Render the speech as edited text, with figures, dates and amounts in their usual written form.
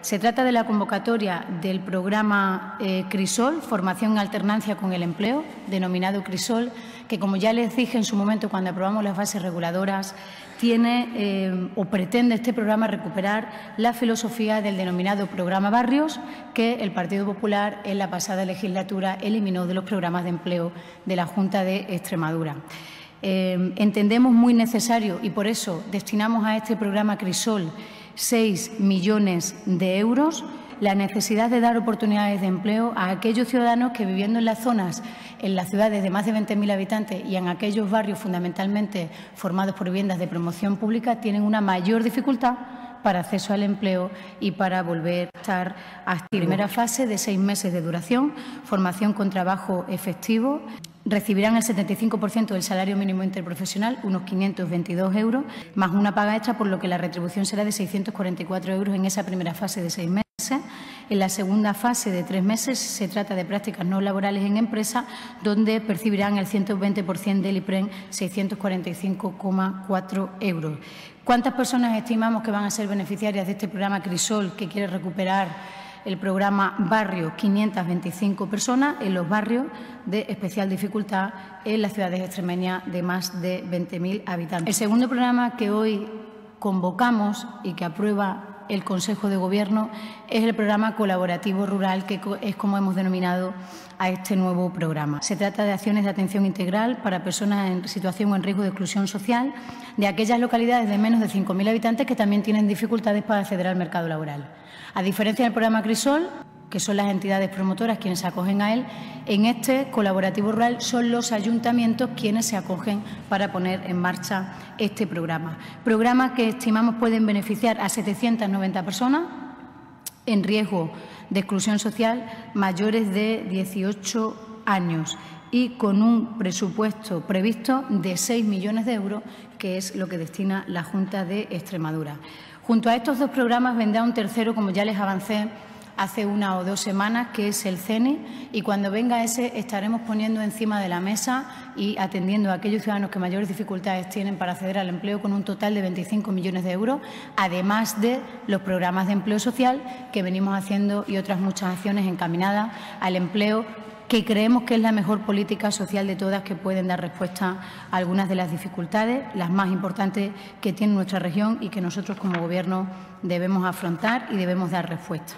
Se trata de la convocatoria del programa Crisol, Formación en Alternancia con el Empleo, denominado Crisol, que, como ya les dije en su momento cuando aprobamos las bases reguladoras, tiene o pretende este programa recuperar la filosofía del denominado programa Barrios, que el Partido Popular en la pasada legislatura eliminó de los programas de empleo de la Junta de Extremadura. Entendemos muy necesario y por eso destinamos a este programa Crisol 6 millones de euros, la necesidad de dar oportunidades de empleo a aquellos ciudadanos que, viviendo en las zonas, en las ciudades de más de 20.000 habitantes y en aquellos barrios fundamentalmente formados por viviendas de promoción pública, tienen una mayor dificultad para acceso al empleo y para volver a estar activos. Primera fase de 6 meses de duración, formación con trabajo efectivo. Recibirán el 75% del salario mínimo interprofesional, unos 522 euros, más una paga extra, por lo que la retribución será de 644 euros en esa primera fase de 6 meses. En la segunda fase de 3 meses se trata de prácticas no laborales en empresa, donde percibirán el 120% del IPREN, 645,4 euros. ¿Cuántas personas estimamos que van a ser beneficiarias de este programa Crisol, que quiere recuperar el programa Barrios? 525 personas en los barrios de especial dificultad en las ciudades extremeñas de más de 20.000 habitantes. El segundo programa que hoy convocamos y que aprueba el Consejo de Gobierno es el programa colaborativo rural, que es como hemos denominado a este nuevo programa. Se trata de acciones de atención integral para personas en situación o en riesgo de exclusión social de aquellas localidades de menos de 5.000 habitantes que también tienen dificultades para acceder al mercado laboral. A diferencia del programa Crisol, que son las entidades promotoras quienes se acogen a él, en este colaborativo rural son los ayuntamientos quienes se acogen para poner en marcha este programa. Programa que estimamos pueden beneficiar a 790 personas en riesgo de exclusión social mayores de 18 años y con un presupuesto previsto de 6 millones de euros, que es lo que destina la Junta de Extremadura. Junto a estos dos programas vendrá un tercero, como ya les avancé hace 1 o 2 semanas, que es el CENI, y cuando venga ese estaremos poniendo encima de la mesa y atendiendo a aquellos ciudadanos que mayores dificultades tienen para acceder al empleo, con un total de 25 millones de euros, además de los programas de empleo social que venimos haciendo y otras muchas acciones encaminadas al empleo, que creemos que es la mejor política social de todas, que pueden dar respuesta a algunas de las dificultades, las más importantes que tiene nuestra región y que nosotros como Gobierno debemos afrontar y debemos dar respuesta.